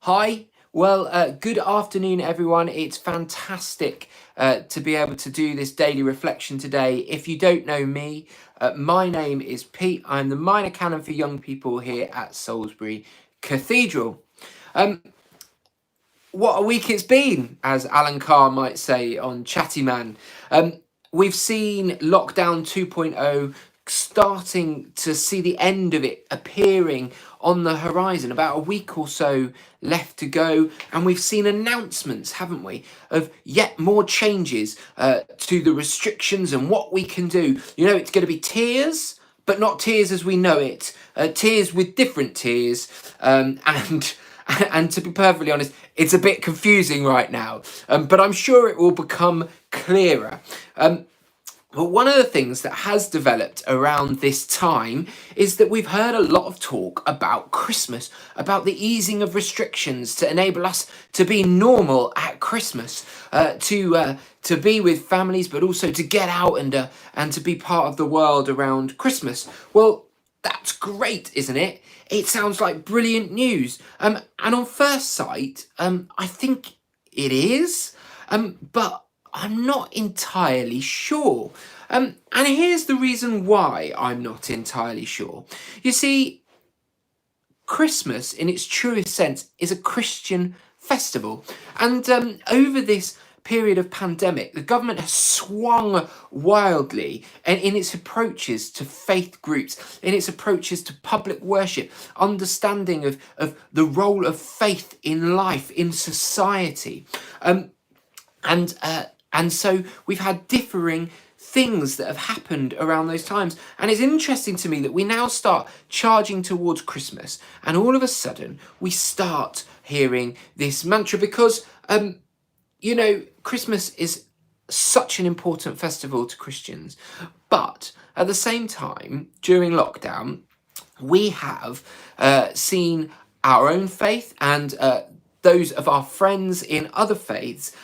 Hi. Well, good afternoon, everyone. It's fantastic to be able to do this daily reflection today. If you don't know me, my name is Pete. I'm the minor canon for young people here at Salisbury Cathedral. Um, what a week it's been, as Alan Carr might say on Chatty Man. We've seen lockdown 2.0 starting to see the end of it appearing on the horizon, about a week or so left to go, and we've seen announcements, haven't we, of yet more changes to the restrictions and what we can do. You know, it's going to be tears, but not tears as we know it, tears with different tears, and to be perfectly honest, it's a bit confusing right now, but I'm sure it will become clearer. But one of the things that has developed around this time is that we've heard a lot of talk about Christmas, about the easing of restrictions to enable us to be normal at Christmas, to be with families, but also to get out and to be part of the world around Christmas. Well, that's great, isn't it? It sounds like brilliant news. And on first sight, I think it is, but I'm not entirely sure. And here's the reason why I'm not entirely sure. You see, Christmas, in its truest sense, is a Christian festival. And over this period of pandemic, the government has swung wildly in its approaches to faith groups, in its approaches to public worship, understanding of the role of faith in life, in society. And so we've had differing things that have happened around those times. And it's interesting to me that we now start charging towards Christmas, and all of a sudden we start hearing this mantra because, you know, Christmas is such an important festival to Christians. But at the same time, during lockdown, we have seen our own faith and those of our friends in other faiths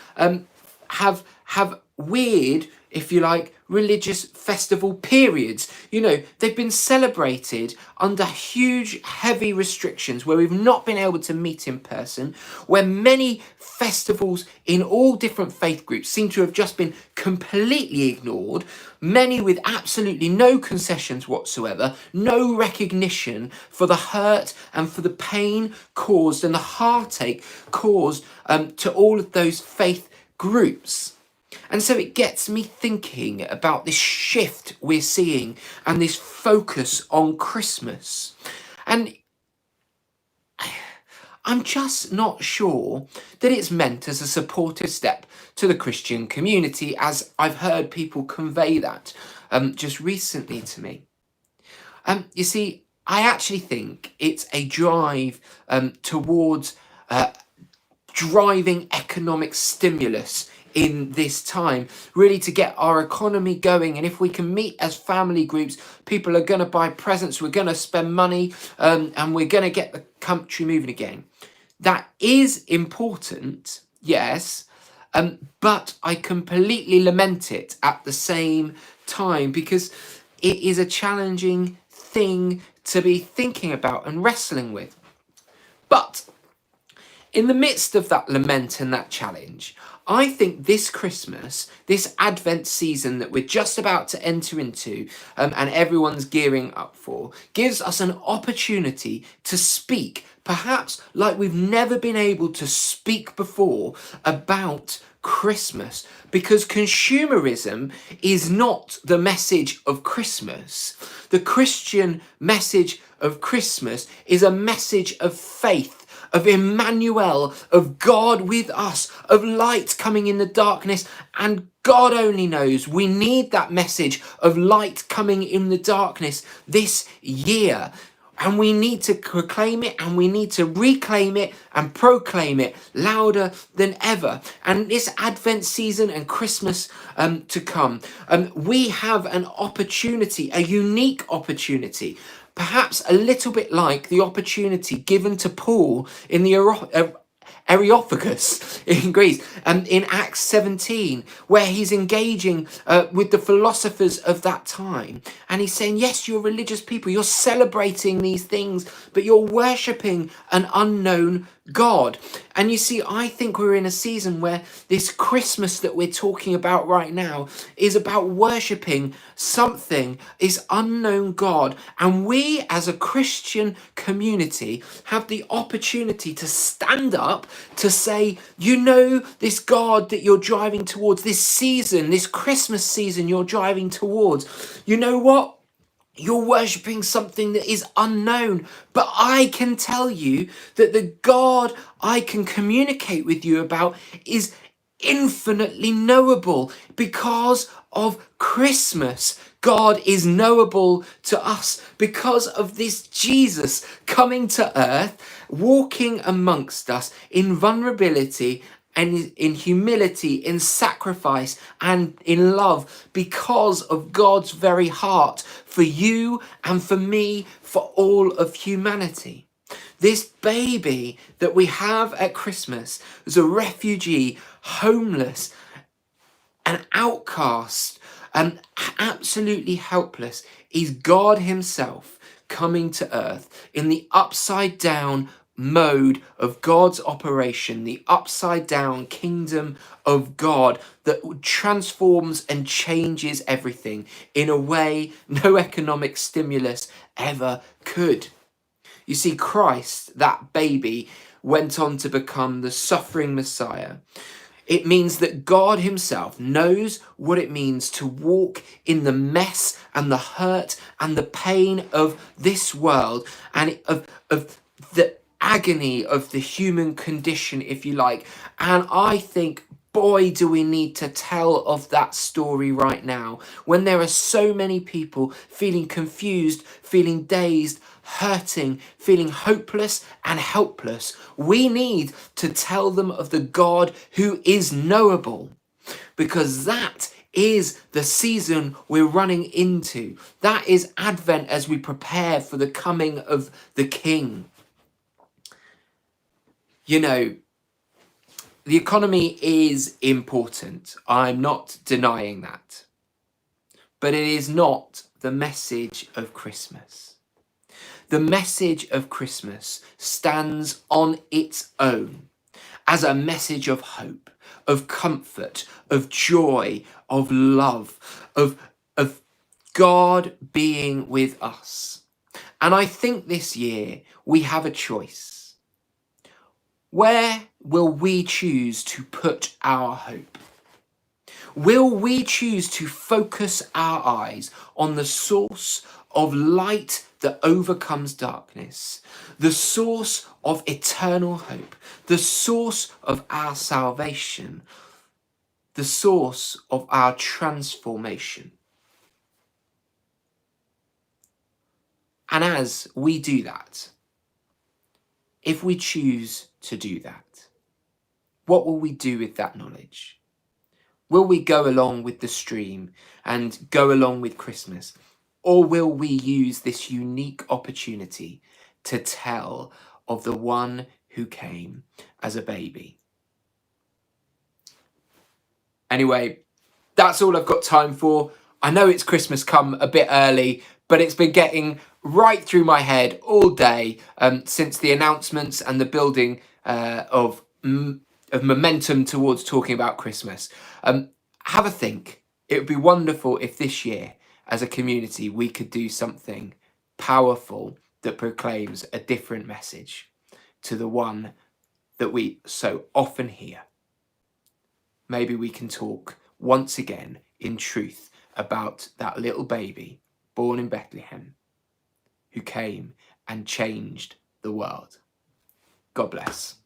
have weird, if you like, religious festival periods. You know, they've been celebrated under huge, heavy restrictions where we've not been able to meet in person, where many festivals in all different faith groups seem to have just been completely ignored, many with absolutely no concessions whatsoever, no recognition for the hurt and for the pain caused and the heartache caused to all of those faith groups. And so it gets me thinking about this shift we're seeing and this focus on Christmas. And I'm just not sure that it's meant as a supportive step to the Christian community, as I've heard people convey that just recently to me. You see, I actually think it's a drive towards driving economic stimulus in this time, really to get our economy going. And if we can meet as family groups, people are going to buy presents, we're going to spend money, and we're going to get the country moving again. That is important, yes, but I completely lament it at the same time because it is a challenging thing to be thinking about and wrestling with. But in the midst of that lament and that challenge, I think this Christmas, this Advent season that we're just about to enter into and everyone's gearing up for, gives us an opportunity to speak, perhaps like we've never been able to speak before, about Christmas. Because consumerism is not the message of Christmas. The Christian message of Christmas is a message of faith, of Emmanuel, of God with us, of light coming in the darkness. And God only knows we need that message of light coming in the darkness this year. And we need to proclaim it, and we need to reclaim it and proclaim it louder than ever. And this Advent season and Christmas to come, we have an opportunity, a unique opportunity, perhaps a little bit like the opportunity given to Paul in the Areopagus in Greece, in Acts 17, where he's engaging with the philosophers of that time. And he's saying, yes, you're religious people, you're celebrating these things, but you're worshipping an unknown God. And you see, I think we're in a season where this Christmas that we're talking about right now is about worshipping something, this unknown God. And we as a Christian community have the opportunity to stand up to say, you know, this God that you're driving towards, this season, this Christmas season you're driving towards, you know what? You're worshipping something that is unknown, but I can tell you that the God I can communicate with you about is infinitely knowable because of Christmas. God is knowable to us because of this Jesus coming to earth, walking amongst us in vulnerability and in humility, in sacrifice, and in love, because of God's very heart for you and for me, for all of humanity. This baby that we have at Christmas is a refugee, homeless, an outcast, and absolutely helpless, is God himself coming to earth in the upside down mode of God's operation, the upside down kingdom of God that transforms and changes everything in a way no economic stimulus ever could. You see, Christ, that baby, went on to become the suffering Messiah. It means that God himself knows what it means to walk in the mess and the hurt and the pain of this world, and of the agony of the human condition, if you like. And I think, boy, do we need to tell of that story right now, when there are so many people feeling confused, feeling dazed, hurting, feeling hopeless and helpless. We need to tell them of the God who is knowable, because that is the season we're running into. That is Advent as we prepare for the coming of the King. You know, the economy is important. I'm not denying that. But it is not the message of Christmas. The message of Christmas stands on its own as a message of hope, of comfort, of joy, of love, of God being with us. And I think this year we have a choice. Where will we choose to put our hope? Will we choose to focus our eyes on the source of light that overcomes darkness, the source of eternal hope, the source of our salvation, the source of our transformation? And as we do that, if we choose to do that, what will we do with that knowledge? Will we go along with the stream and go along with Christmas? Or will we use this unique opportunity to tell of the one who came as a baby? Anyway, that's all I've got time for. I know it's Christmas come a bit early, but it's been getting right through my head all day since the announcements and the building of momentum towards talking about Christmas. Have a think. It would be wonderful if this year, as a community, we could do something powerful that proclaims a different message to the one that we so often hear. Maybe we can talk once again in truth about that little baby born in Bethlehem who came and changed the world. God bless.